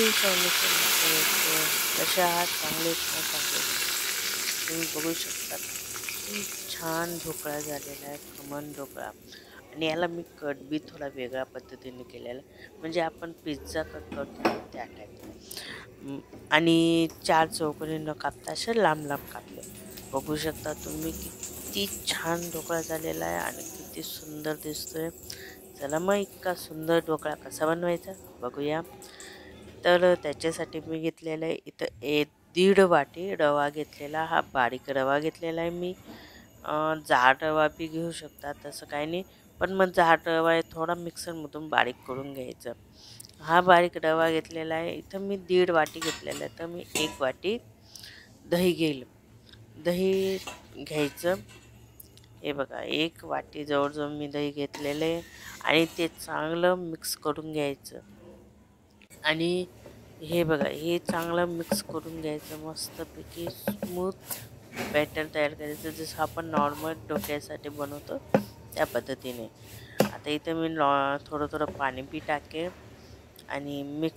सौमित्र कशा आहात? चांगले ना? चांगले. तुम्ही बघू शकता किती छान ढोकळा झालेला आहे, खमण ढोकळा. आणि याला मी कट बी थोडा वेगळ्या पद्धतीने केलेला आहे, म्हणजे आपण पिझ्झा कट करतो ना त्या टाईप. आणि 4 चौकोनी न कापता असे लांब लांब कापले. बघू शकता तुम्ही किती छान ढोकळा झालेला आहे आणि किती सुंदर दिसतोय. चला मग इतका सुंदर ढोकळा कसा बनवायचा बघूया. तर त्याच्यासाठी मी घेतलेलं आहे इथं 1.5 वाटी रवा घेतलेला. हा बारीक रवा घेतलेला आहे मी. जाड रवा बी घेऊ शकता, तसं काही नाही. पण मग जाड रवा आहे थोडा मिक्सरमधून बारीक करून घ्यायचं. हा बारीक रवा घेतलेला आहे. इथं मी 1.5 वाटी घेतलेला आहे, तर मी 1 वाटी दही घेईल. दही घ्यायचं. हे बघा 1 वाटी जवळजवळ मी दही घेतलेलं आहे आणि ते चांगलं मिक्स करून घ्यायचं. आणि हे बघा हे चांगलं मिक्स करून घ्यायचं, मस्तपैकी स्मूथ बॅटर तयार करायचं, जसं आपण नॉर्मल डोक्यासाठी बनवतो त्या पद्धतीने. आता इथं मी थोडं थोडं पाणी बी टाकेल आणि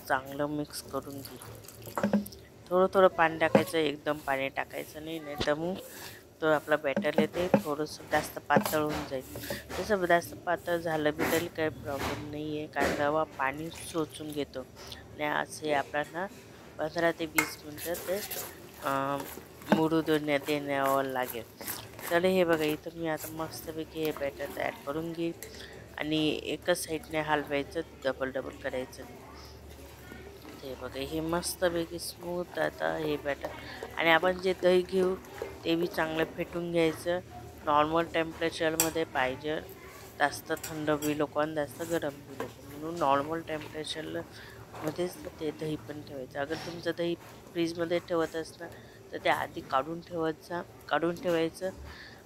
चांगलं मिक्स करून घेईल. थोडं थोडं पाणी टाकायचं, एकदम पाणी टाकायचं नाही, नाही तर मग तो आपला बॅटर येते थोडंसं जास्त पातळ होऊन जाईल. तसं जास्त पातळ झालं बी तरी काही प्रॉब्लेम नाही आहे, कारण रवा पाणी शोषून घेतो. आणि असे आपल्याला 15 ते 20 मिनटं ते मुरू देण्यावर लागेल. तर हे बघा इथं मी आता मस्तपैकी हे बॅटर तयार करून घेईल आणि एकच साईडने हलवायचं, डबल करायचं नाही. ते बघा हे मस्तपैकी स्मूथ आता हे बॅटर. आणि आपण जे दही घेऊ ते बी चांगलं फेटून घ्यायचं. नॉर्मल टेम्परेचरमध्ये पाहिजे, जास्त थंड बी नको आणि जास्त गरम बी नको, म्हणून नॉर्मल टेम्परेचरला मध्येच ते दही पण ठेवायचं. अगर तुमचं दही फ्रीजमध्ये ठेवत असणार तर ते आधी काढून ठेवायचं.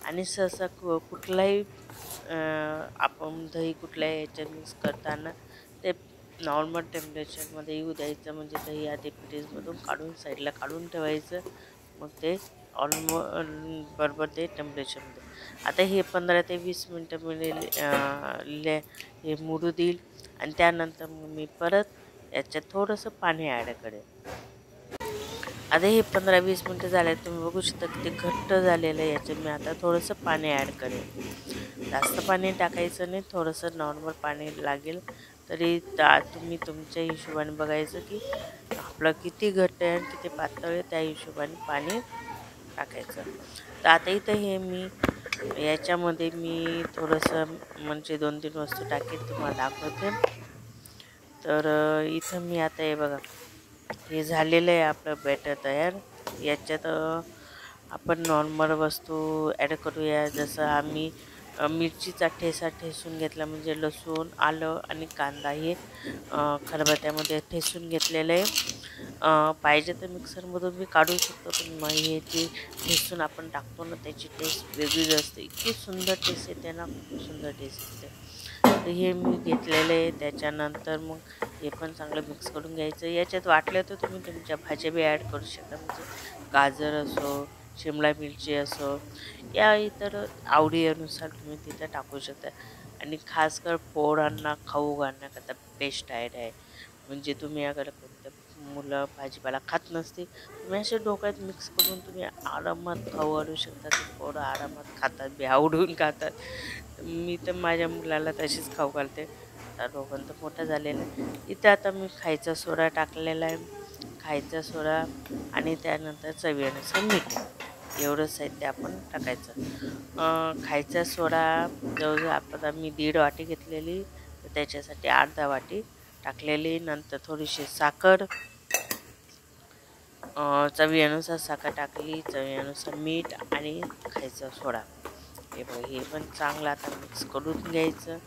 आणि सहसा कुठलाही आपण दही कुठल्याही ह्याच्यात मिक्स करताना ते नॉर्मल टेम्परेचरमध्ये येऊ द्यायचं, म्हणजे दही आधी फ्रीजमधून साईडला काढून ठेवायचं. मग ते बरोबर ते टेम्परेचरमध्ये. आता हे 15 ते 20 मिनटं मी हे मुरू देईल आणि त्यानंतर मग मी परत याच्यात थोडंसं पाणी ॲड करेल. आता हे 15-20 मिनटं झाले, तुम्ही बघू शकता किती घट्ट झालेलं आहे. याच्यात मी आता थोडंसं पाणी ॲड करेल. जास्त पाणी टाकायचं नाही, थोडंसं नॉर्मल पाणी लागेल तरी तुम्ही तुमच्या हिशोबाने बघायचं की आपलं किती घट्ट आहे आणि किती पातळ आहे, त्या हिशोबाने पाणी टाकायचं. तर आता इथं हे मी याच्यामध्ये मी थोडंसं म्हणजे 2-3 वस्तू टाकेल, तुम्हाला दाखवते. तर इथं मी आता हे बघा हे झालेलं आहे आपलं बॅटर तयार. याच्यात आपण नॉर्मल वस्तू ॲड करूया, जसं आम्ही मिरचीचा ठेसा ठेसून घेतला, म्हणजे लसूण, आलं आणि कांदा हे खलबत्त्यामध्ये ठेसून घेतलेलं आहे. पाहिजे तर मिक्सरमधून मी काढू शकतो, पण मग हे जे ठेसून आपण टाकतो ना त्याची टेस्ट वेगळीच असते. इतकी सुंदर टेस्ट येते ना, खूप सुंदर टेस्ट येते. तर हे मी घेतलेलं आहे. त्याच्यानंतर मग हे पण चांगलं मिक्स करून घ्यायचं. याच्यात वाटलं तर तुम्ही तुमच्या भाज्या बी ॲड करू शकता, म्हणजे गाजर असो, शिमला मिरची असो, या इतर आवडीनुसार तुम्ही तिथं टाकू शकता. आणि खासकर पोरांना खाऊ घालण्याकरता बेस्ट आयडिया आहे. म्हणजे तुम्ही अगर कोणत्या मुलं भाजीपाला खात नसते, तुम्ही असे ढोकळ्यात मिक्स करून तुम्ही आरामात खाऊ घालू शकता. ते पोरं आरामात खातात बी, आवडून खातात. मी तर माझ्या मुलाला तशीच खाऊ घालते. आता दोघांचं मोठं झालेलं आहे. इथं आता मी खायचा सोडा टाकलेला आहे. खायचा सोडा आणि त्यानंतर चवीनुसार मीठ, एवढं साहित्य आपण टाकायचं. खायचा सोडा जवळजवळ आता मी 1.5 वाटी घेतलेली, तर त्याच्यासाठी अर्धा वाटी टाकलेली. नंतर थोडीशी साखर, चवीनुसार साखर टाकली, चवीनुसार मीठ आणि खायचा सोडा. हे बघ हे पण चांगलं आता मिक्स करून घ्यायचं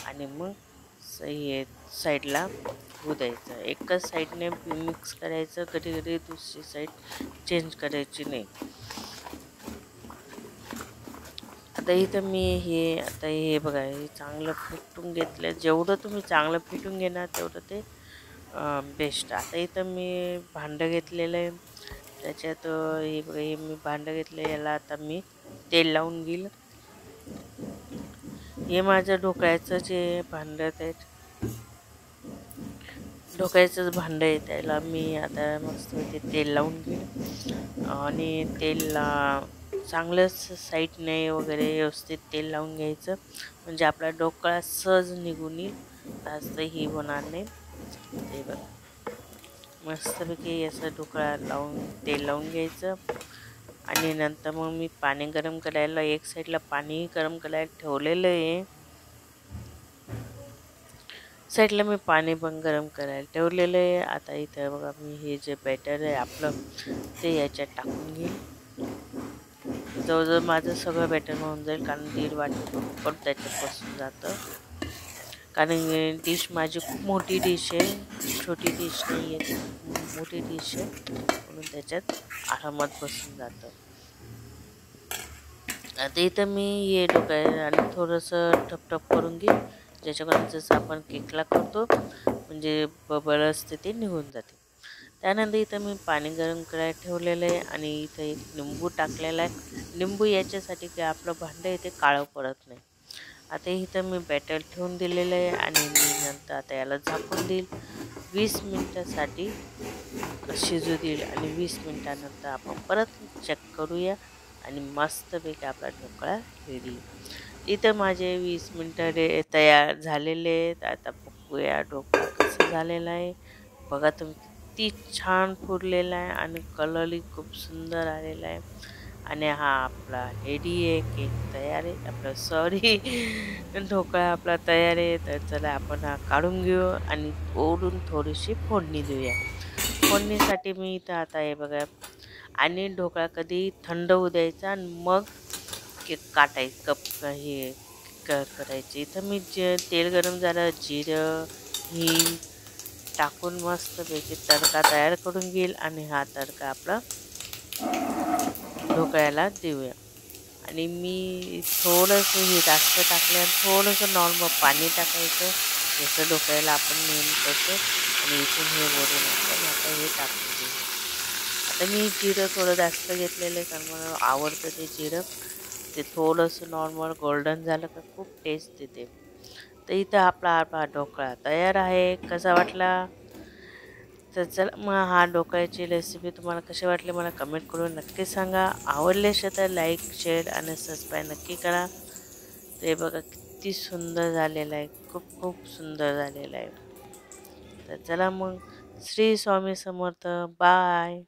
आणि मग हे साईडला होऊ द्यायचं. एकच साईडने मिक्स करायचं, कधी कधी दुसरी साईड चेंज करायची नाही. आता इथं मी हे बघा हे चांगलं फेटून घेतलं. जेवढं तुम्ही चांगलं फेटून घेणार तेवढं ते बेस्ट. आता इथं मी भांडं घेतलेलं आहे. त्याच्यात हे बघा हे मी भांडं घेतलं, याला आता मी तेल लावून घेईल. हे माझं ढोकळ्याचं जे भांडं आहे, ढोकळ्याचंच भांडं आहे, त्याला मी आता मस्तपैकी तेल लावून घेईन आणि तेल चांगलंच साईडने वगैरे व्यवस्थित तेल लावून घ्यायचं, म्हणजे आपला ढोकळा सहज निघून येईल, जास्तही होणार नाही. ते बघा मस्तपैकी असं ढोकळा लावून तेल लावून घ्यायचं आणि नंतर मग मी पाणी गरम करायला एक साईडला पाणी गरम करायला ठेवलेलं आहे. साईडला मी पाणी पण गरम करायला ठेवलेलं आहे. आता इथं बघा मी हे जे बॅटर आहे आपलं ते याच्यात टाकून घेईल. जवळजवळ माझं सगळं बॅटर होऊन जाईल, कारण 1.5 वाटी पण त्याच्यात बसून जातं. कारण डिश माझी खूप मोठी डिश आहे, छोटी डिश नाही आहे, खूप मोठी डिश आहे, म्हणून त्याच्यात आरामात बसून जातं. आता इथं मी हे ढोकळा आणि थोडंसं टप करून घेईन, ज्याच्याकडून जसं आपण केकला करतो म्हणजे बबल असते ते निघून जाते. त्यानंतर इथं मी पाणी गरम करायला ठेवलेलं आहे आणि इथं एक लिंबू टाकलेला आहे. लिंबू याच्यासाठी की आपलं भांडं आहे ते काळं पडत नाही. आता इथं मी बॅटर ठेवून दिलेलं आहे आणि मी नंतर आता याला झाकून देईल. 20 मिनटासाठी शिजू देईल आणि 20 मिनटानंतर आपण परत चेक करूया आणि मस्तपैकी आपला ढोकळा रेडी. इथं माझे 20 मिनटं तयार झालेले आहेत. आता बघूया ढोकळा कसा झालेला आहे. बघा तुम्ही किती छान फुललेला आहे आणि कलरही खूप सुंदर आलेला आहे. आणि हा आपला रेडी आहे, केक तयार आहे, आपला सॉरी ढोकळा आपला तयार आहे. तर चला आपण हा काढून घेऊ आणि ओढून थोडीशी फोडणी देऊया. फोडणीसाठी मी इथं आता हे बघा, आणि ढोकळा कधी थंड होऊ द्यायचा आणि मग केक काटायचं, हे करायचे. इथं मी तेल गरम झालं, जिरं हिंग टाकून मस्तपैकी तडका तयार करून घेईल आणि हा तडका आपला ढोकळ्याला देऊया. आणि मी थोडंसं हे जास्त टाकलं आणि थोडंसं नॉर्मल पाणी टाकायचं, जसं ढोकळ्याला आपण नेहमी करतो. आणि इथून हे वरून आपण आता हे टाकून देऊ. आता मी जिरं थोडं जास्त घेतलेलं आहे, कारण मला आवडतं ते जिरं. ते थोडंसं नॉर्मल गोल्डन झालं का खूप टेस्ट येते. तर इथं आपला ढोकळा तयार आहे. कसा वाटला? तर चला मग हा ढोकळ्याची रेसिपी तुम्हाला कशी वाटली मला कमेंट करून नक्की सांगा. आवडले असेल तर लाईक, शेअर आणि सबस्क्राईब नक्की करा. ते बघा किती सुंदर झालेलं आहे, खूप खूप सुंदर झालेलं आहे. तर चला मग, श्री स्वामी समर्थ. बाय.